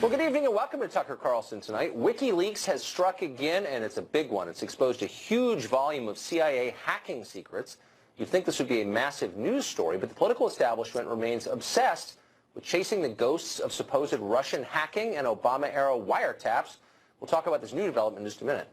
Well, good evening and welcome to Tucker Carlson tonight. WikiLeaks has struck again, and it's a big one. It's exposed a huge volume of CIA hacking secrets. You'd think this would be a massive news story, but the political establishment remains obsessed with chasing the ghosts of supposed Russian hacking and Obama-era wiretaps. We'll talk about this new development in just a minute.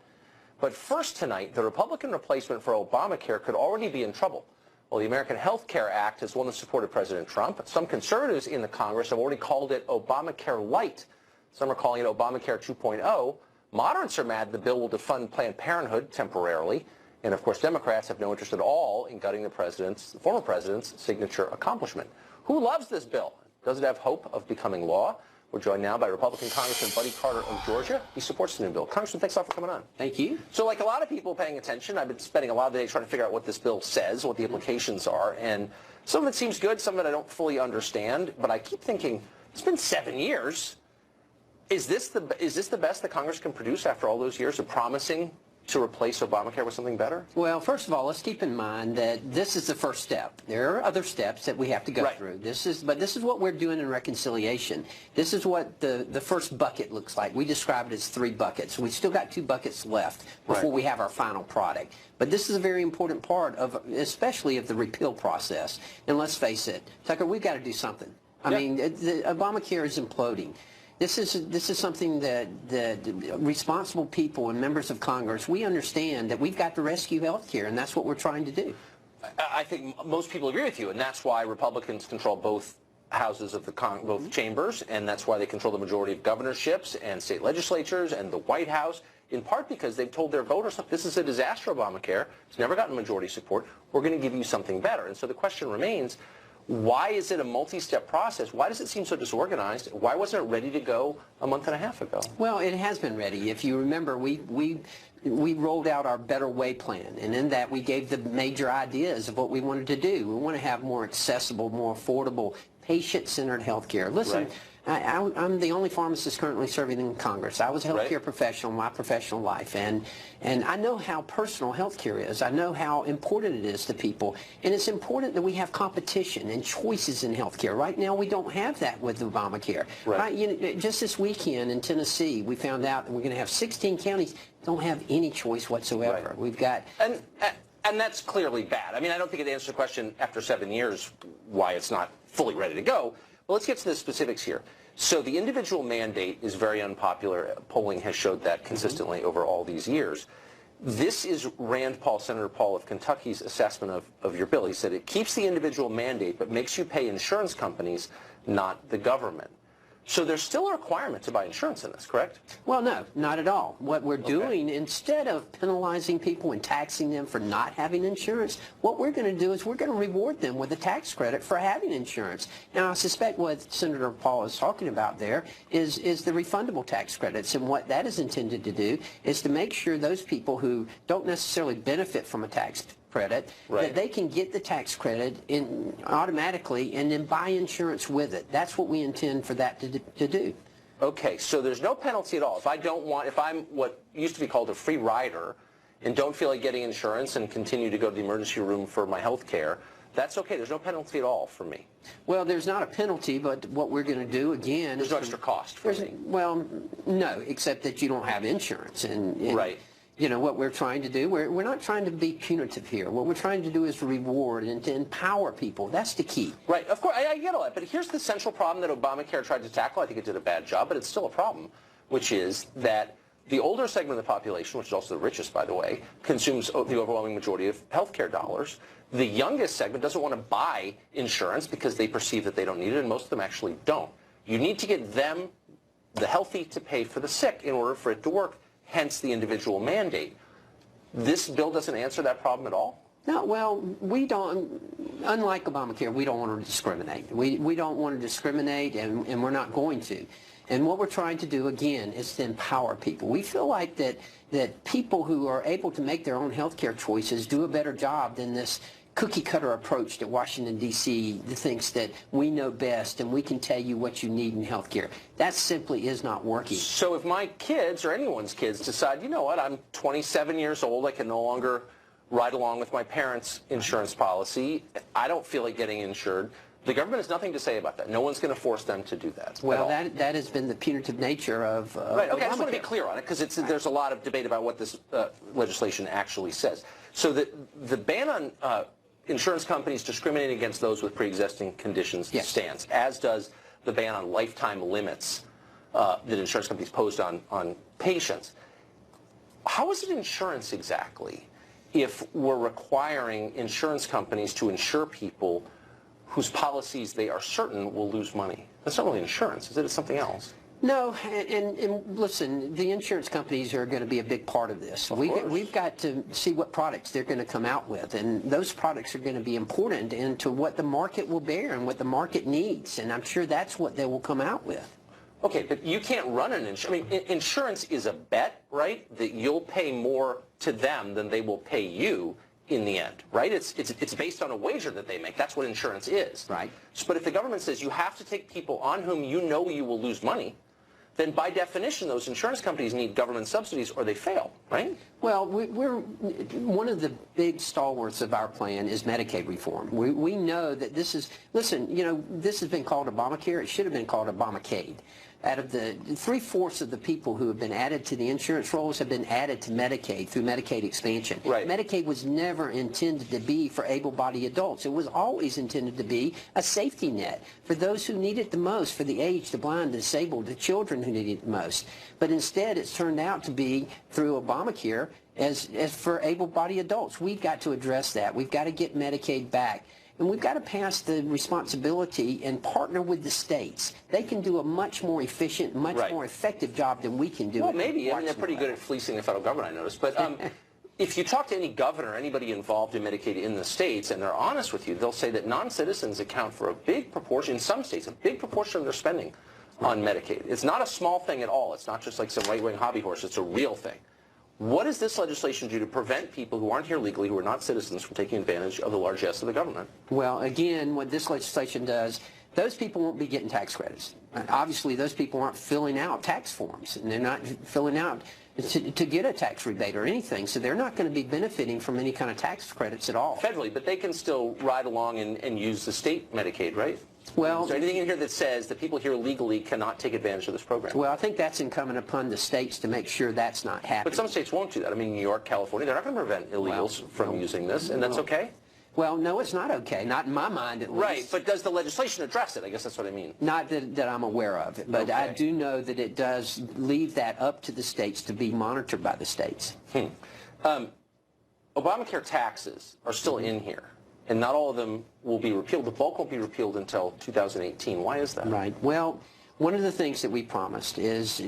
But first tonight, the Republican replacement for Obamacare could already be in trouble. Well, the American Health Care Act is one that supported President Trump. Some conservatives in the Congress have already called it Obamacare Light. Some are calling it Obamacare 2.0. Moderates are mad the bill will defund Planned Parenthood temporarily. And, of course, Democrats have no interest at all in gutting the former president's signature accomplishment. Who loves this bill? Does it have hope of becoming law? We're joined now by Republican Congressman Buddy Carter of Georgia. He supports the new bill. Congressman, thanks a lot for coming on. Thank you. So like a lot of people paying attention, I've been spending a lot of the day trying to figure out what this bill says, what the implications are, and some of it seems good, some of it I don't fully understand, but I keep thinking, it's been 7 years. Is this the best that Congress can produce after all those years of promising to replace Obamacare with something better? Well, first of all, let's keep in mind that this is the first step. There are other steps that we have to go through. This is what we're doing in reconciliation. This is what the first bucket looks like. We describe it as 3 buckets. We still got 2 buckets left before we have our final product. But this is a very important part of, especially of the repeal process. And let's face it, Tucker, we've got to do something. I mean, Obamacare is imploding. This is something that responsible people and members of Congress, we understand that we've got to rescue health care, and that's what we're trying to do. I think most people agree with you, and that's why Republicans control both houses of both chambers, and that's why they control the majority of governorships and state legislatures and the White House, in part because they've told their voters, look, this is a disaster, Obamacare. It's never gotten majority support. We're going to give you something better. And so the question remains, why is it a multi-step process? Why does it seem so disorganized? Why wasn't it ready to go a month and a half ago? Well, it has been ready. If you remember, we rolled out our Better Way plan, and in that we gave the major ideas of what we wanted to do. We want to have more accessible, more affordable, patient-centered health care. Listen, I'm the only pharmacist currently serving in Congress. I was a health care professional in my professional life, and I know how personal health care is. I know how important it is to people, and it's important that we have competition and choices in health care. Right now, we don't have that with Obamacare. You know, just this weekend in Tennessee, we found out that we're going to have 16 counties don't have any choice whatsoever. We've got... And that's clearly bad. I mean, I don't think it answers the question after 7 years why it's not fully ready to go. But let's get to the specifics here. So the individual mandate is very unpopular. Polling has showed that consistently over all these years. This is Senator Paul of Kentucky's assessment of your bill. He said it keeps the individual mandate but makes you pay insurance companies, not the government. So there's still a requirement to buy insurance in this, correct? Well, no, not at all. What we're doing, instead of penalizing people and taxing them for not having insurance, what we're going to do is we're going to reward them with a tax credit for having insurance. Now, I suspect what Senator Paul is talking about there is the refundable tax credits, and what that is intended to do is to make sure those people who don't necessarily benefit from a tax credit, that they can get the tax credit automatically and then buy insurance with it. That's what we intend for that to do. Okay, so there's no penalty at all. If I'm what used to be called a free rider and don't feel like getting insurance and continue to go to the emergency room for my health care, that's okay. There's no penalty at all for me. Well, there's not a penalty, but what we're going to do, again... There's no extra cost for me. Well, no, except that you don't have insurance. And you know, what we're trying to do, we're not trying to be punitive here. What we're trying to do is reward and to empower people. That's the key. Right. Of course, I get all that. But here's the central problem that Obamacare tried to tackle. I think it did a bad job, but it's still a problem, which is that the older segment of the population, which is also the richest, by the way, consumes the overwhelming majority of health care dollars. The youngest segment doesn't want to buy insurance because they perceive that they don't need it, and most of them actually don't. You need to get them, the healthy, to pay for the sick in order for it to work. Hence the individual mandate. This bill doesn't answer that problem at all? No, well, we don't, unlike Obamacare, we don't want to discriminate. We don't want to discriminate, and we're not going to. And what we're trying to do, again, is to empower people. We feel like that people who are able to make their own health care choices do a better job than this cookie-cutter approach that Washington, D.C. thinks that we know best and we can tell you what you need in health care. That simply is not working. So if my kids or anyone's kids decide, you know what, I'm 27 years old, I can no longer ride along with my parents' insurance policy, I don't feel like getting insured, The government has nothing to say about that. No one's going to force them to do that. Well, that has been the punitive nature of right. Okay, I just want to be clear on it because there's a lot of debate about what this legislation actually says. So the ban on insurance companies discriminating against those with pre-existing conditions stands, as does the ban on lifetime limits that insurance companies posed on patients. How is it insurance exactly if we're requiring insurance companies to insure people whose policies they are certain will lose money? That's not really insurance, is it? It's something else. No, and listen, the insurance companies are going to be a big part of this. We've got to see what products they're going to come out with, and those products are going to be important into what the market will bear and what the market needs, and I'm sure that's what they will come out with. Okay, but you can't run an insurance. I mean, insurance is a bet, right? That you'll pay more to them than they will pay you in the end, right? It's based on a wager that they make. That's what insurance is. Right. But if the government says you have to take people on whom you know you will lose money, then by definition those insurance companies need government subsidies or they fail, right? Well, we're one of the big stalwarts of our plan is Medicaid reform. We know that this is, listen, you know, this has been called Obamacare. It should have been called Obamacade. Out of the 3/4 of the people who have been added to the insurance rolls have been added to Medicaid through Medicaid expansion. Right. Medicaid was never intended to be for able-bodied adults. It was always intended to be a safety net for those who need it the most, for the aged, the blind, the disabled, the children who need it the most. But instead, it's turned out to be through Obamacare as for able-bodied adults. We've got to address that. We've got to get Medicaid back. And we've got to pass the responsibility and partner with the states. They can do a much more efficient, much more effective job than we can do. Well, maybe. I mean, they're pretty good at fleecing the federal government, I noticed. But if you talk to any governor, anybody involved in Medicaid in the states, and they're honest with you, they'll say that non-citizens account for a big proportion, in some states, a big proportion of their spending on Medicaid. It's not a small thing at all. It's not just like some right-wing hobby horse. It's a real thing. What does this legislation do to prevent people who aren't here legally, who are not citizens, from taking advantage of the largesse of the government? Well, again, what this legislation does, those people won't be getting tax credits. Obviously, those people aren't filling out tax forms, and they're not filling out to get a tax rebate or anything, so they're not going to be benefiting from any kind of tax credits at all. Federally, but they can still ride along and use the state Medicaid, right? Well, is there anything in here that says that people here legally cannot take advantage of this program? Well, I think that's incumbent upon the states to make sure that's not happening. But some states won't do that. I mean, New York, California, they're not going to prevent illegals from using this, and that's okay? Well, no, it's not okay. Not in my mind, at least. Right, but does the legislation address it? I guess that's what I mean. Not that I'm aware of, but I do know that it does leave that up to the states to be monitored by the states. Obamacare taxes are still in here, and not all of them will be repealed. The bulk won't be repealed until 2018. Why is that? Right. Well, one of the things that we promised is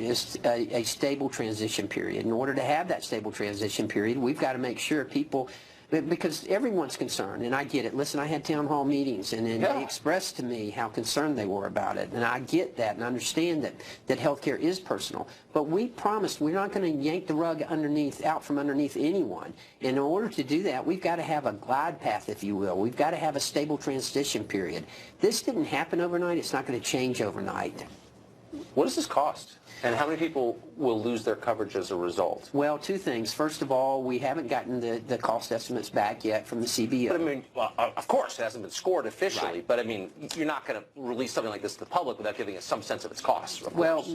a stable transition period. In order to have that stable transition period, we've got to make sure people, because everyone's concerned, and I get it. Listen, I had town hall meetings, and they expressed to me how concerned they were about it, and I get that and understand that health care is personal. But we promised we're not going to yank the rug out from underneath anyone. In order to do that, we've got to have a glide path, if you will. We've got to have a stable transition period. This didn't happen overnight. It's not going to change overnight. What does this cost? And how many people will lose their coverage as a result? Well, two things. First of all, we haven't gotten the cost estimates back yet from the CBO. But I mean, well, of course, it hasn't been scored officially, but I mean, you're not going to release something like this to the public without giving us some sense of its costs. Well,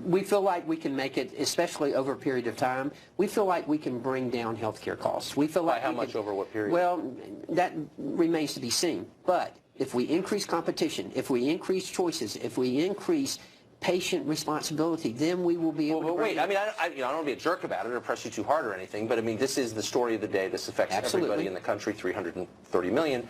we feel like we can make it, especially over a period of time, we feel like we can bring down health care costs. We feel like By how much over what period? Well, that remains to be seen. But if we increase competition, if we increase choices, if we increase patient responsibility, then we will be able to wait, I mean, I don't want to be a jerk about it or press you too hard or anything, but I mean, this is the story of the day. This affects everybody in the country, 330 million.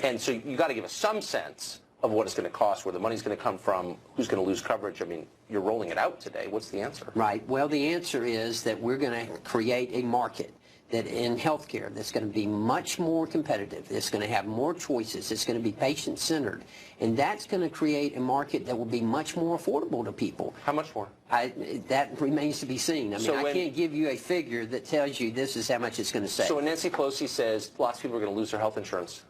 And so you got to give us some sense of what it's going to cost, where the money's going to come from, who's going to lose coverage. I mean, you're rolling it out today. What's the answer? Right. Well, the answer is that we're going to create a market that in healthcare that's going to be much more competitive. It's going to have more choices. It's going to be patient-centered. And that's going to create a market that will be much more affordable to people. How much more? That remains to be seen. I mean, I can't give you a figure that tells you this is how much it's going to save. So when Nancy Pelosi says lots of people are going to lose their health insurance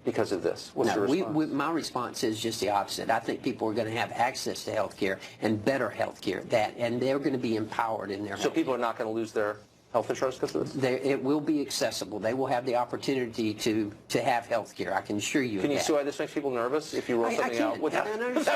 because of this, what's your response? My response is just the opposite. I think people are going to have access to health care and better health care, and they're going to be empowered in their health. So people are not going to lose their health insurance because of this? It will be accessible. They will have the opportunity to have health care. I can assure you of that. Can you see why this makes people nervous if you roll something out without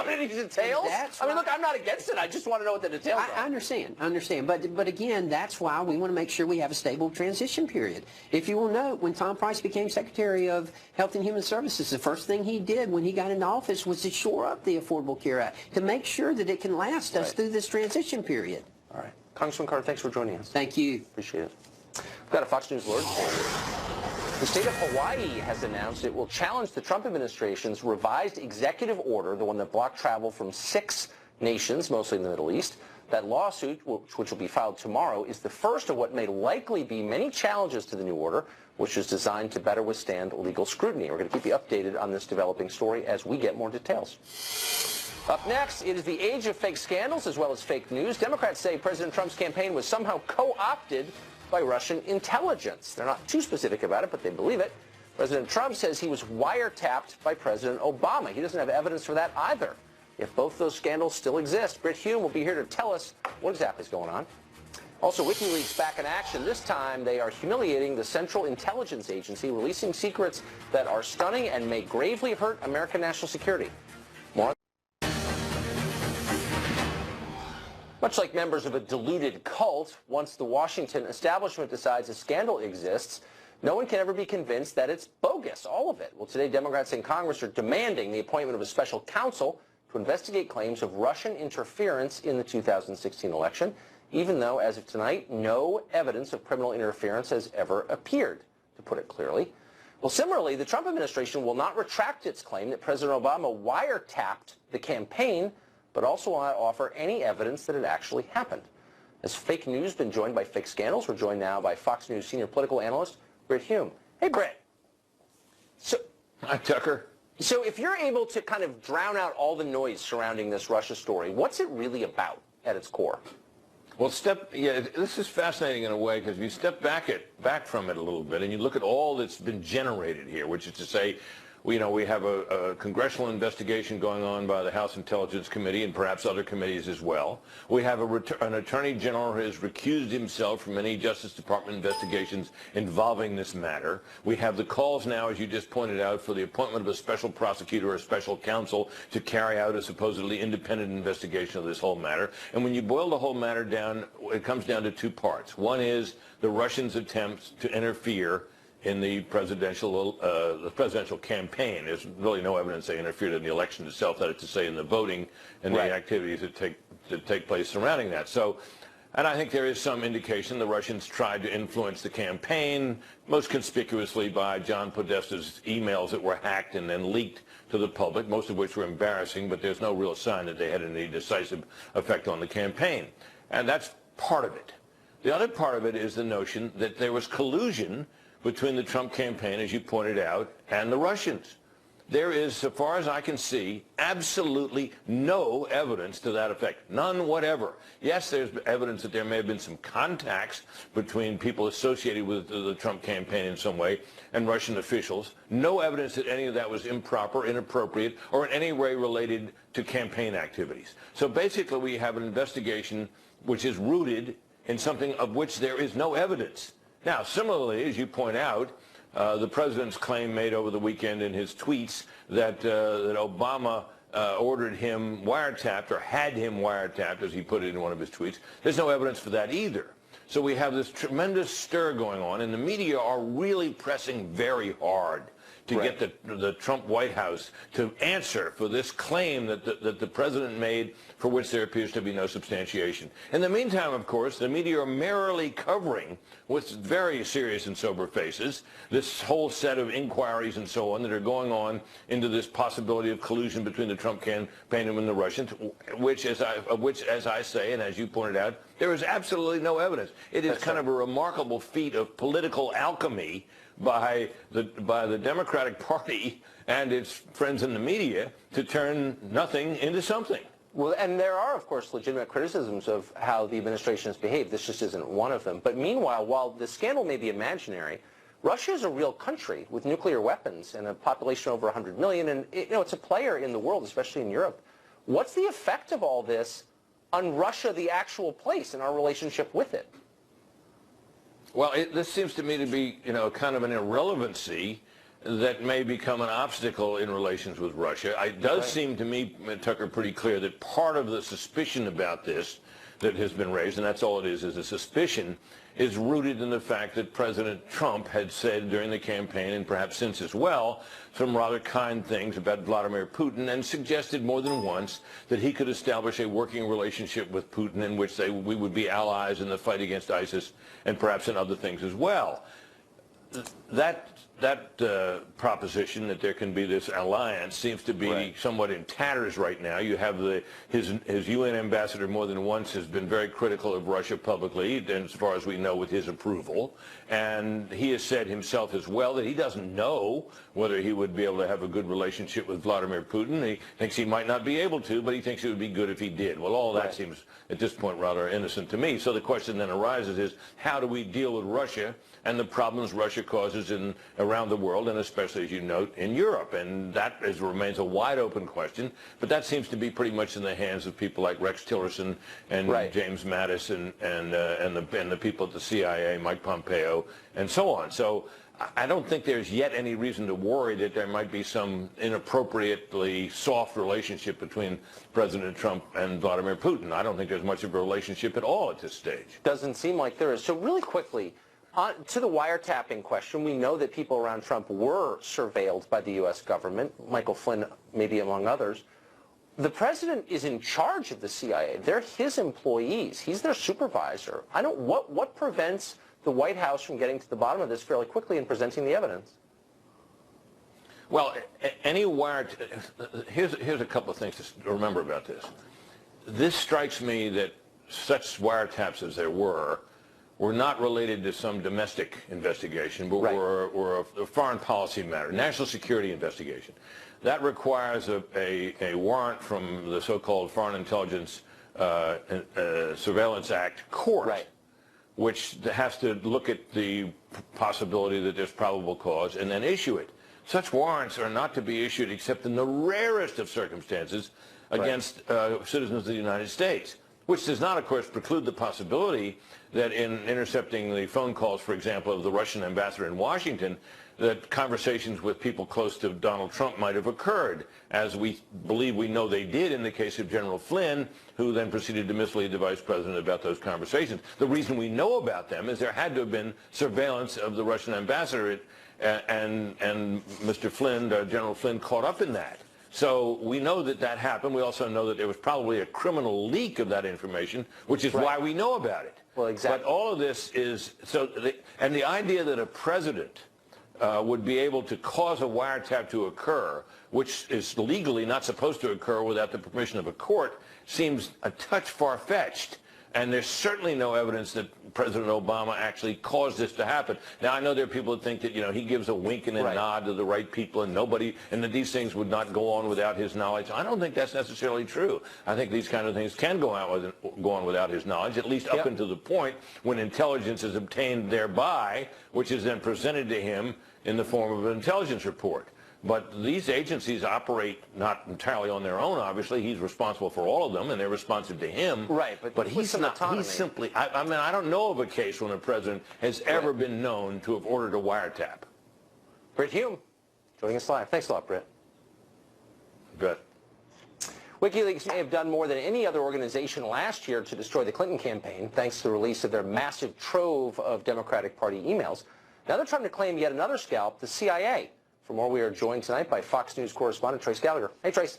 any details? I mean, look, I'm not against it. I just want to know what the details are. I understand. But again, that's why we want to make sure we have a stable transition period. If you will note, when Tom Price became Secretary of Health and Human Services, the first thing he did when he got into office was to shore up the Affordable Care Act to make sure that it can last us through this transition period. All right. Congressman Carter, thanks for joining us. Thank you. Appreciate it. We've got a Fox News alert for you. The state of Hawaii has announced it will challenge the Trump administration's revised executive order, the one that blocked travel from 6 nations, mostly in the Middle East. That lawsuit, which will be filed tomorrow, is the first of what may likely be many challenges to the new order, which is designed to better withstand legal scrutiny. We're going to keep you updated on this developing story as we get more details. Up next, it is the age of fake scandals as well as fake news. Democrats say President Trump's campaign was somehow co-opted by Russian intelligence. They're not too specific about it, but they believe it. President Trump says he was wiretapped by President Obama. He doesn't have evidence for that either. If both those scandals still exist, Britt Hume will be here to tell us what exactly is going on. Also, WikiLeaks back in action. This time, they are humiliating the Central Intelligence Agency, releasing secrets that are stunning and may gravely hurt American national security. More. Much like members of a deluded cult, once the Washington establishment decides a scandal exists, no one can ever be convinced that it's bogus, all of it. Well, today, Democrats in Congress are demanding the appointment of a special counsel to investigate claims of Russian interference in the 2016 election, even though, as of tonight, no evidence of criminal interference has ever appeared, to put it clearly. Well, similarly, the Trump administration will not retract its claim that President Obama wiretapped the campaign, but also will not offer any evidence that it actually happened. Has fake news been joined by fake scandals? We're joined now by Fox News senior political analyst Britt Hume. Hey, Britt. Hi, Tucker. So if you're able to kind of drown out all the noise surrounding this Russia story, what's it really about at its core? Well, this is fascinating in a way because if you step back from it a little bit and you look at all that's been generated here, which is to say, we have a congressional investigation going on by the House Intelligence Committee and perhaps other committees as well. We have an Attorney General who has recused himself from any Justice Department investigations involving this matter. We have the calls now, as you just pointed out, for the appointment of a special prosecutor or a special counsel to carry out a supposedly independent investigation of this whole matter. And when you boil the whole matter down, it comes down to 2 parts. One is the Russians' attempts to interfere in the presidential campaign. There's really no evidence they interfered in the election itself, that is to say in the voting and the activities that take place surrounding that. So, and I think there is some indication the Russians tried to influence the campaign, most conspicuously by John Podesta's emails that were hacked and then leaked to the public, most of which were embarrassing, but there's no real sign that they had any decisive effect on the campaign. And that's part of it. The other part of it is the notion that there was collusion between the Trump campaign, as you pointed out, and the Russians. There is, so far as I can see, absolutely no evidence to that effect. None whatever. Yes, there's evidence that there may have been some contacts between people associated with the Trump campaign in some way and Russian officials. No evidence that any of that was improper, inappropriate, or in any way related to campaign activities. So basically we have an investigation which is rooted in something of which there is no evidence. Now, similarly, as you point out, the president's claim made over the weekend in his tweets that Obama ordered him wiretapped or had him wiretapped, as he put it in one of his tweets, there's no evidence for that either. So we have this tremendous stir going on, and the media are really pressing very hard to get the Trump White House to answer for this claim that the president made, for which there appears to be no substantiation. In the meantime, of course, the media are merrily covering, with very serious and sober faces, this whole set of inquiries and so on that are going on into this possibility of collusion between the Trump campaign and the Russians, which, as I say, and as you pointed out, there is absolutely no evidence. It is kind of a remarkable feat of political alchemy by the Democratic Party and its friends in the media to turn nothing into something. Well, and there are, of course, legitimate criticisms of how the administration has behaved. This just isn't one of them. But meanwhile, while the scandal may be imaginary, Russia is a real country with nuclear weapons and a population over 100 million, and it's a player in the world, especially in Europe. What's the effect of all this on Russia, the actual place, and our relationship with it? Well, this seems to me to be, kind of an irrelevancy that may become an obstacle in relations with Russia. It does seem to me, Tucker, pretty clear that part of the suspicion about this that has been raised, and that's all it is a suspicion, is rooted in the fact that President Trump had said during the campaign, and perhaps since as well, some rather kind things about Vladimir Putin, and suggested more than once that he could establish a working relationship with Putin in which we would be allies in the fight against ISIS and perhaps in other things as well. That proposition that there can be this alliance seems to be somewhat in tatters right now. You have his UN ambassador more than once has been very critical of Russia publicly, and as far as we know with his approval. And he has said himself as well that he doesn't know whether he would be able to have a good relationship with Vladimir Putin. He thinks he might not be able to, but he thinks it would be good if he did. Well, all that seems at this point rather innocent to me. So the question then arises is, how do we deal with Russia and the problems Russia causes around the world, and especially, as you note, in Europe? And that remains a wide open question, but that seems to be pretty much in the hands of people like Rex Tillerson and James Mattis and the people at the CIA, Mike Pompeo, and so on. So I don't think there's yet any reason to worry that there might be some inappropriately soft relationship between President Trump and Vladimir Putin. I don't think there's much of a relationship at all at this stage. Doesn't seem like there is. So really quickly, to the wiretapping question, we know that people around Trump were surveilled by the U.S. government, Michael Flynn maybe among others. The president is in charge of the CIA. They're his employees. He's their supervisor. What prevents the White House from getting to the bottom of this fairly quickly and presenting the evidence? Well, here's a couple of things to remember about this. This strikes me that such wiretaps as there were not related to some domestic investigation, but were a foreign policy matter, national security investigation. That requires a warrant from the so-called Foreign Intelligence Surveillance Act court, which has to look at the possibility that there's probable cause and then issue it. Such warrants are not to be issued except in the rarest of circumstances against citizens of the United States, which does not, of course, preclude the possibility that in intercepting the phone calls, for example, of the Russian ambassador in Washington, that conversations with people close to Donald Trump might have occurred, as we believe we know they did in the case of General Flynn, who then proceeded to mislead the vice president about those conversations. The reason we know about them is there had to have been surveillance of the Russian ambassador, and Mr. Flynn, General Flynn, caught up in that. So we know that happened. We also know that there was probably a criminal leak of that information, which is why we know about it. Well, exactly. But all of this is and the idea that a president would be able to cause a wiretap to occur, which is legally not supposed to occur without the permission of a court, seems a touch far-fetched. And there's certainly no evidence that President Obama actually caused this to happen. Now, I know there are people that think that, he gives a wink and a nod to the right people and that these things would not go on without his knowledge. I don't think that's necessarily true. I think these kind of things can go on without his knowledge, at least up until the point when intelligence is obtained thereby, which is then presented to him in the form of an intelligence report. But these agencies operate not entirely on their own, obviously. He's responsible for all of them, and they're responsive to him. Right, but he's not. He's simply, I don't know of a case when a president has ever been known to have ordered a wiretap. Britt Hume, joining us live. Thanks a lot, Britt. Good. WikiLeaks may have done more than any other organization last year to destroy the Clinton campaign, thanks to the release of their massive trove of Democratic Party emails. Now they're trying to claim yet another scalp, the CIA. For more, we are joined tonight by Fox News correspondent Trace Gallagher. Hey, Trace.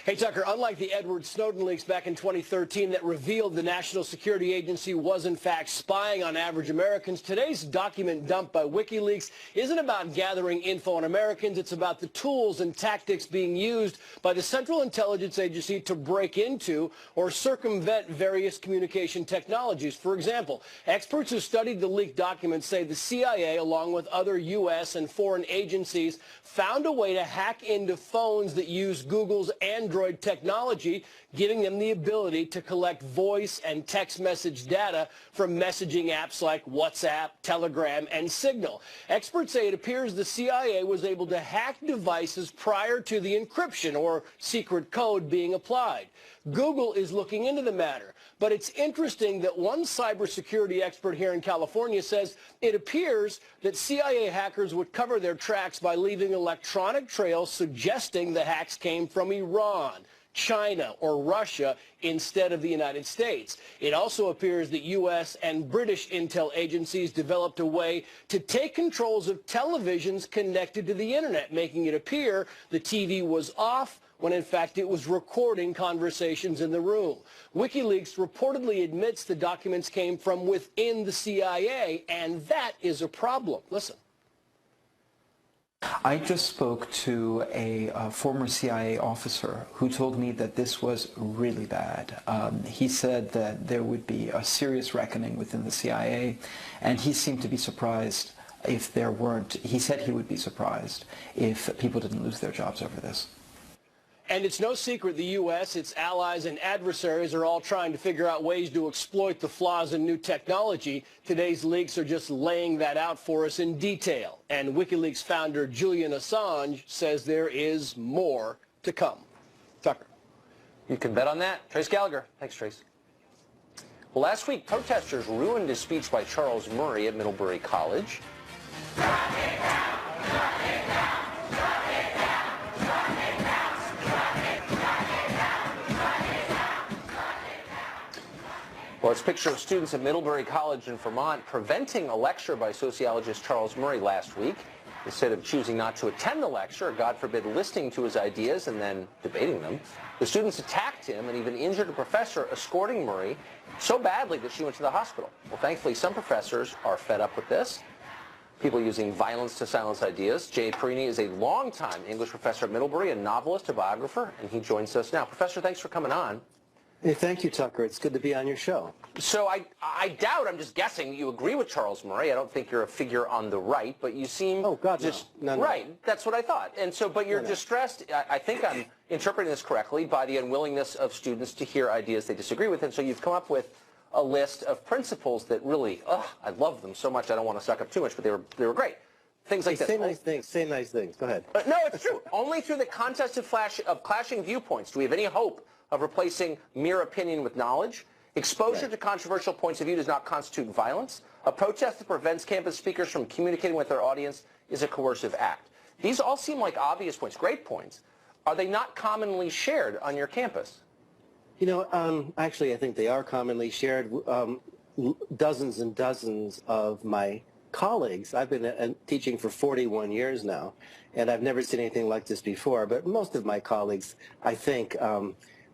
Hey, Tucker, unlike the Edward Snowden leaks back in 2013 that revealed the National Security Agency was in fact spying on average Americans, today's document dump by WikiLeaks isn't about gathering info on Americans. It's about the tools and tactics being used by the Central Intelligence Agency to break into or circumvent various communication technologies. For example, experts who studied the leaked documents say the CIA, along with other U.S. and foreign agencies, found a way to hack into phones that use Google's Android Android technology, giving them the ability to collect voice and text message data from messaging apps like WhatsApp, Telegram, and Signal. Experts say it appears the CIA was able to hack devices prior to the encryption or secret code being applied. Google is looking into the matter, but it's interesting that one cybersecurity expert here in California says it appears that CIA hackers would cover their tracks by leaving electronic trails suggesting the hacks came from Iran, China, or Russia instead of the United States. It also appears that U.S. and British intel agencies developed a way to take controls of televisions connected to the internet, making it appear the TV was off when in fact it was recording conversations in the room. WikiLeaks reportedly admits the documents came from within the CIA, and that is a problem. Listen. I just spoke to a former CIA officer who told me that this was really bad. He said that there would be a serious reckoning within the CIA, and he seemed to be surprised if there weren't. He said he would be surprised if people didn't lose their jobs over this. And it's no secret the U.S., its allies, and adversaries are all trying to figure out ways to exploit the flaws in new technology. Today's leaks are just laying that out for us in detail. And WikiLeaks founder Julian Assange says there is more to come. Tucker. You can bet on that. Trace Gallagher. Thanks, Trace. Well, last week, protesters ruined a speech by Charles Murray at Middlebury College. Well, it's a picture of students at Middlebury College in Vermont preventing a lecture by sociologist Charles Murray last week. Instead of choosing not to attend the lecture, or God forbid, listening to his ideas and then debating them, the students attacked him and even injured a professor, escorting Murray so badly that she went to the hospital. Well, thankfully, some professors are fed up with this. People using violence to silence ideas. Jay Perini is a longtime English professor at Middlebury, a novelist, a biographer, and he joins us now. Professor, thanks for coming on. Hey, thank you, Tucker. It's good to be on your show. So I doubt, I'm just guessing, you agree with Charles Murray. I don't think you're a figure on the right, but you seem... Oh, God, just no. Right, that's what I thought. And so, but you're distressed, I think I'm interpreting this correctly, by the unwillingness of students to hear ideas they disagree with. And so you've come up with a list of principles that really, I love them so much, I don't want to suck up too much, but they were great. Things like this. Say nice things. Say nice things. Go ahead. No, it's true. Only through the contest of clashing viewpoints do we have any hope of replacing mere opinion with knowledge. Exposure to controversial points of view does not constitute violence. A protest that prevents campus speakers from communicating with their audience is a coercive act. These all seem like obvious points, great points. Are they not commonly shared on your campus? You know, actually, I think they are commonly shared. Dozens and dozens of my colleagues, I've been teaching for 41 years now, and I've never seen anything like this before, but most of my colleagues, I think,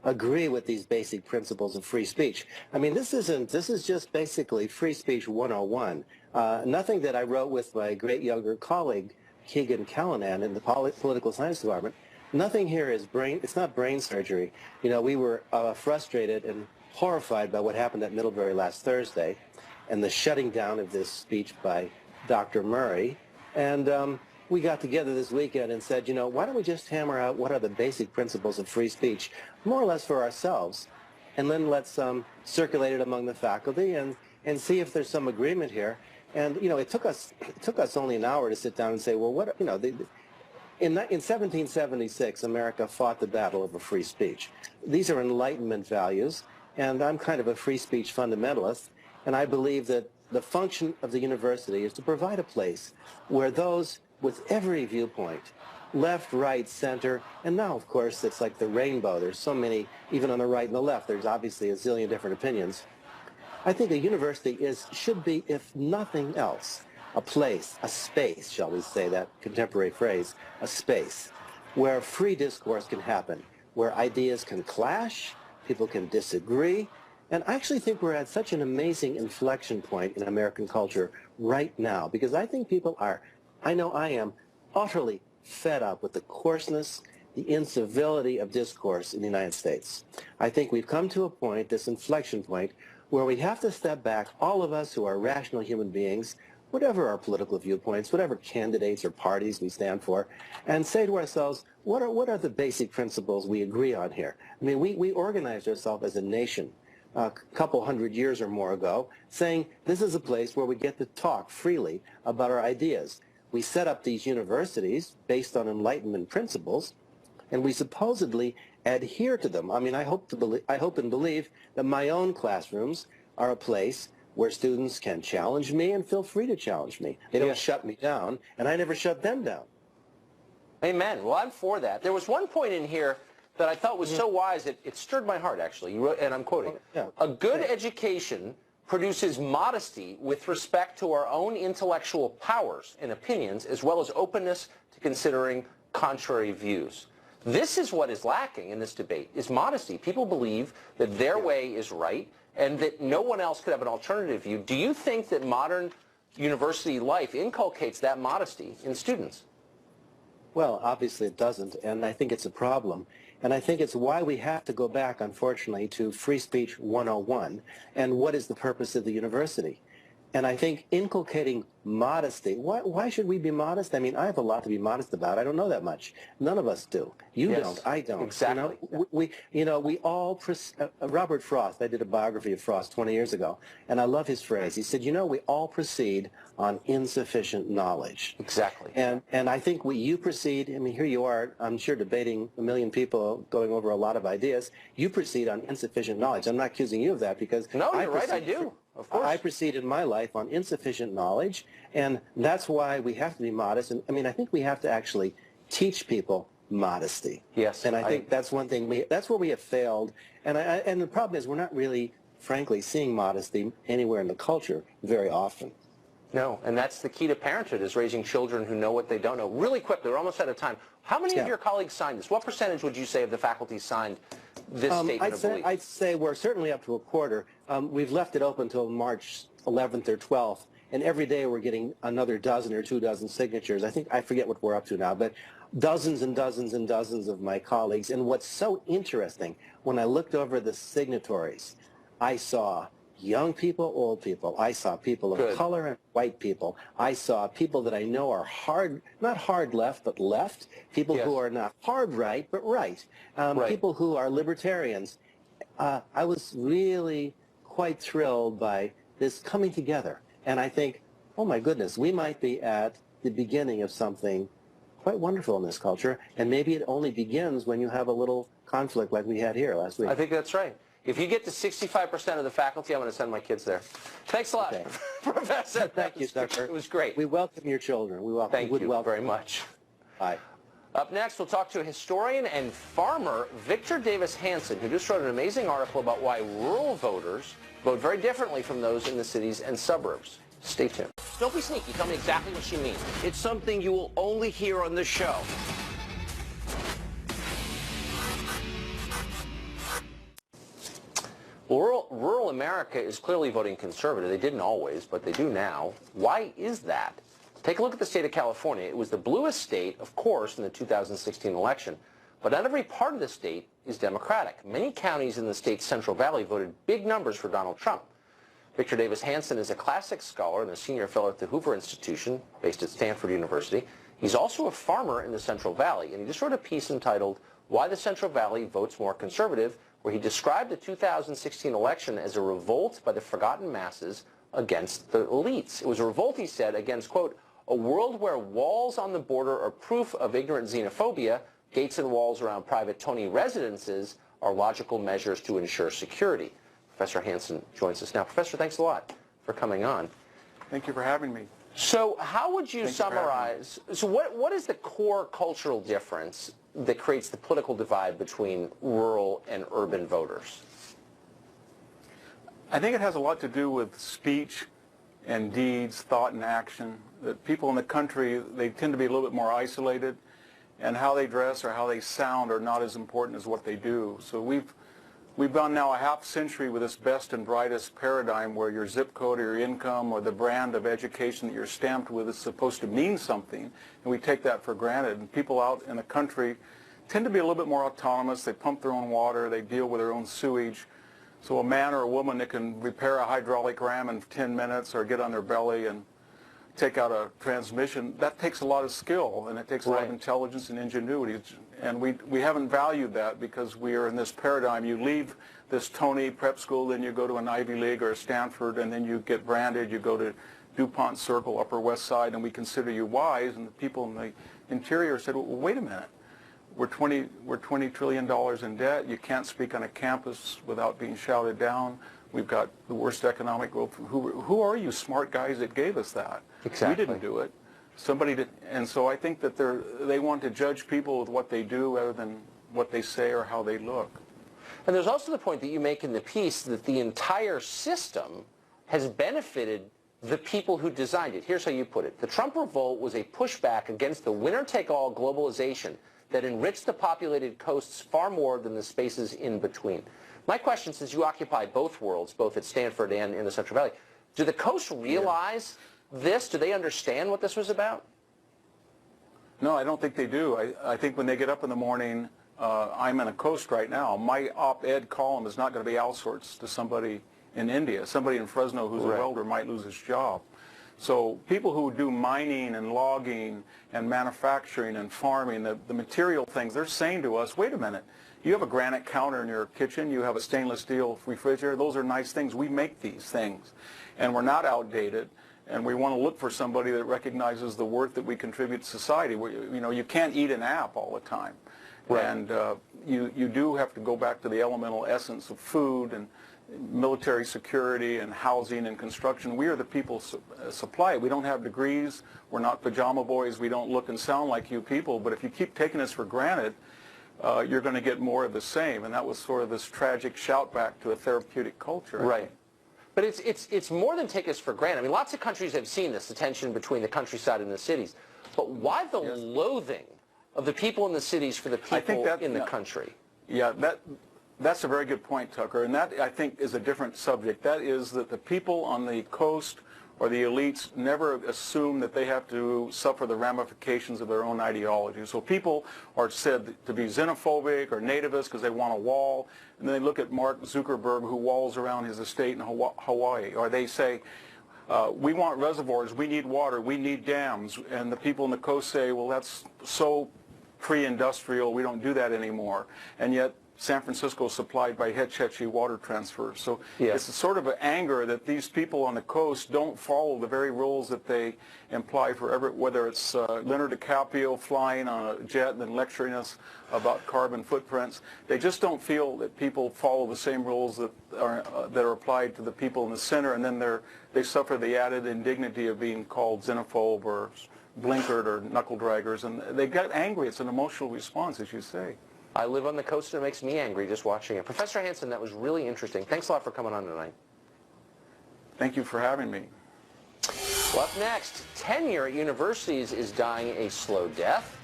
agree with these basic principles of free speech. I mean, this is just basically free speech 101. Nothing that I wrote with my great younger colleague, Keegan Callanan, in the political science department, nothing here is it's not brain surgery. You know, we were frustrated and horrified by what happened at Middlebury last Thursday and the shutting down of this speech by Dr. Murray. And we got together this weekend and said, you know, why don't we just hammer out what are the basic principles of free speech, more or less for ourselves, and then let's circulate it among the faculty and see if there's some agreement here. And, you know, it took us only an hour to sit down and say, well, what, you know, in 1776, America fought the battle over free speech. These are Enlightenment values, and I'm kind of a free speech fundamentalist, and I believe that the function of the university is to provide a place where those with every viewpoint, left, right, center, and now, of course, it's like the rainbow. There's so many, even on the right and the left, there's obviously a zillion different opinions. I think a university should be, if nothing else, a place, a space, shall we say that contemporary phrase, a space, where free discourse can happen, where ideas can clash, people can disagree, and I actually think we're at such an amazing inflection point in American culture right now, because I think people are, I know I am, utterly fed up with the coarseness, the incivility of discourse in the United States. I think we've come to a point, this inflection point, where we have to step back, all of us who are rational human beings, whatever our political viewpoints, whatever candidates or parties we stand for, and say to ourselves, what are the basic principles we agree on here? I mean, we organized ourselves as a nation a couple hundred years or more ago, saying this is a place where we get to talk freely about our ideas. We set up these universities based on Enlightenment principles, and we supposedly adhere to them. I mean, I hope and believe that my own classrooms are a place where students can challenge me and feel free to challenge me. They don't shut me down, and I never shut them down. Amen. Well, I'm for that. There was one point in here that I thought was so wise, it stirred my heart, actually. You wrote, and I'm quoting, a good education produces modesty with respect to our own intellectual powers and opinions, as well as openness to considering contrary views. This is what is lacking in this debate, is modesty. People believe that their way is right and that no one else could have an alternative view. Do you think that modern university life inculcates that modesty in students? Well, obviously it doesn't, and I think it's a problem. And I think it's why we have to go back, unfortunately, to Free Speech 101 and what is the purpose of the university. And I think inculcating modesty, why should we be modest? I mean, I have a lot to be modest about. I don't know that much. None of us do. You don't. I don't. Exactly. We all, Robert Frost, I did a biography of Frost 20 years ago, and I love his phrase. He said, we all proceed on insufficient knowledge. Exactly. And I think you proceed, I mean, here you are, I'm sure debating a million people, going over a lot of ideas. You proceed on insufficient knowledge. I'm not accusing you of that because... No, you're right, I do. Of course. I proceed in my life on insufficient knowledge, and that's why we have to be modest. And I mean, I think we have to actually teach people modesty. Yes. And I think that's one thing, that's where we have failed. And the problem is we're not really, frankly, seeing modesty anywhere in the culture very often. No, and that's the key to parenthood, is raising children who know what they don't know. Really quickly, we're almost out of time. How many of your colleagues signed this? What percentage would you say of the faculty signed this statement of belief? I'd say we're certainly up to a quarter. We've left it open until March 11th or 12th, and every day we're getting another dozen or 2 dozen signatures. I forget what we're up to now, but dozens and dozens and dozens of my colleagues. And what's so interesting, when I looked over the signatories, I saw young people, old people. I saw people of color and white people. I saw people that I know are not hard left, but left. People who are not hard right, but right. People who are libertarians. I was really quite thrilled by this coming together. And I think, oh my goodness, we might be at the beginning of something quite wonderful in this culture. And maybe it only begins when you have a little conflict like we had here last week. I think that's right. If you get to 65% of the faculty, I'm going to send my kids there. Thanks a lot, Professor. Thank you, Tucker. It was great. We welcome your children. Thank you very much. Bye. Up next, we'll talk to a historian and farmer, Victor Davis Hanson, who just wrote an amazing article about why rural voters vote very differently from those in the cities and suburbs. Stay tuned. Don't be sneaky. Tell me exactly what she means. It's something you will only hear on the show. Well, rural America is clearly voting conservative. They didn't always, but they do now. Why is that? Take a look at the state of California. It was the bluest state, of course, in the 2016 election, but not every part of the state is Democratic. Many counties in the state's Central Valley voted big numbers for Donald Trump. Victor Davis Hanson is a classics scholar and a senior fellow at the Hoover Institution, based at Stanford University. He's also a farmer in the Central Valley, and he just wrote a piece entitled, Why the Central Valley Votes More Conservative, where he described the 2016 election as a revolt by the forgotten masses against the elites. It was a revolt, he said, against, quote, a world where walls on the border are proof of ignorant xenophobia, gates and walls around private Tony residences are logical measures to ensure security. Professor Hanson joins us now. Professor, thanks a lot for coming on. Thank you for having me. So how would you summarize, so what is the core cultural difference that creates the political divide between rural and urban voters? I think it has a lot to do with speech and deeds, thought and action. That people in the country, they tend to be a little bit more isolated, and how they dress or how they sound are not as important as what they do. So we've gone now a half century with this best and brightest paradigm where your zip code or your income or the brand of education that you're stamped with is supposed to mean something, and we take that for granted. And people out in the country tend to be a little bit more autonomous. They pump their own water, they deal with their own sewage. So a man or a woman that can repair a hydraulic ram in 10 minutes or get on their belly and take out a transmission, that takes a lot of skill, and it takes a lot of intelligence and ingenuity. And we haven't valued that because we are in this paradigm. You leave this Tony prep school, then you go to an Ivy League or a Stanford, and then you get branded. You go to DuPont Circle, Upper West Side, and we consider you wise. And the people in the interior said, well, wait a minute. We're $20 trillion in debt. You can't speak on a campus without being shouted down. We've got the worst economic growth. Who are you smart guys that gave us that? Exactly. We didn't do it. Somebody did. And so I think that they want to judge people with what they do rather than what they say or how they look. And there's also the point that you make in the piece that the entire system has benefited the people who designed it. Here's how you put it. The Trump revolt was a pushback against the winner-take-all globalization that enriched the populated coasts far more than the spaces in between. My question, since you occupy both worlds, both at Stanford and in the Central Valley, do the coasts realize this? Do they understand what this was about? No, I don't think they do. I think when they get up in the morning, I'm in a coast right now. My op-ed column is not going to be outsourced to somebody in India. Somebody in Fresno who's a welder might lose his job. So people who do mining and logging and manufacturing and farming, the material things, they're saying to us, wait a minute, you have a granite counter in your kitchen, you have a stainless steel refrigerator, those are nice things. We make these things. And we're not outdated. And we want to look for somebody that recognizes the worth that we contribute to society. You can't eat an app all the time. Right. And you do have to go back to the elemental essence of food and military security and housing and construction. We are the people supply it. We don't have degrees. We're not pajama boys. We don't look and sound like you people. But if you keep taking us for granted, you're going to get more of the same. And that was sort of this tragic shout back to a therapeutic culture. Right. But it's more than take us for granted. I mean, lots of countries have seen this, the tension between the countryside and the cities. But why the loathing of the people in the cities for the people in the country? Yeah, that's a very good point, Tucker. And that, I think, is a different subject. That is that the people on the coast or the elites never assume that they have to suffer the ramifications of their own ideology. So people are said to be xenophobic or nativist because they want a wall, and then they look at Mark Zuckerberg who walls around his estate in Hawaii, or they say, we want reservoirs, we need water, we need dams, and the people on the coast say, well, that's so pre-industrial, we don't do that anymore. And yet San Francisco is supplied by Hetch Hetchy water transfer. So it's a sort of an anger that these people on the coast don't follow the very rules that they imply for whether it's Leonardo DiCaprio flying on a jet and then lecturing us about carbon footprints. They just don't feel that people follow the same rules that are applied to the people in the center, and then they suffer the added indignity of being called xenophobe or blinkered or knuckle draggers, and they get angry. It's an emotional response, as you say. I live on the coast and it makes me angry just watching it. Professor Hanson, that was really interesting. Thanks a lot for coming on tonight. Thank you for having me. Well, up next, tenure at universities is dying a slow death.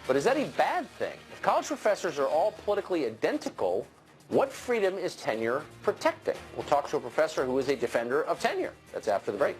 But is that a bad thing? If college professors are all politically identical, what freedom is tenure protecting? We'll talk to a professor who is a defender of tenure. That's after the break.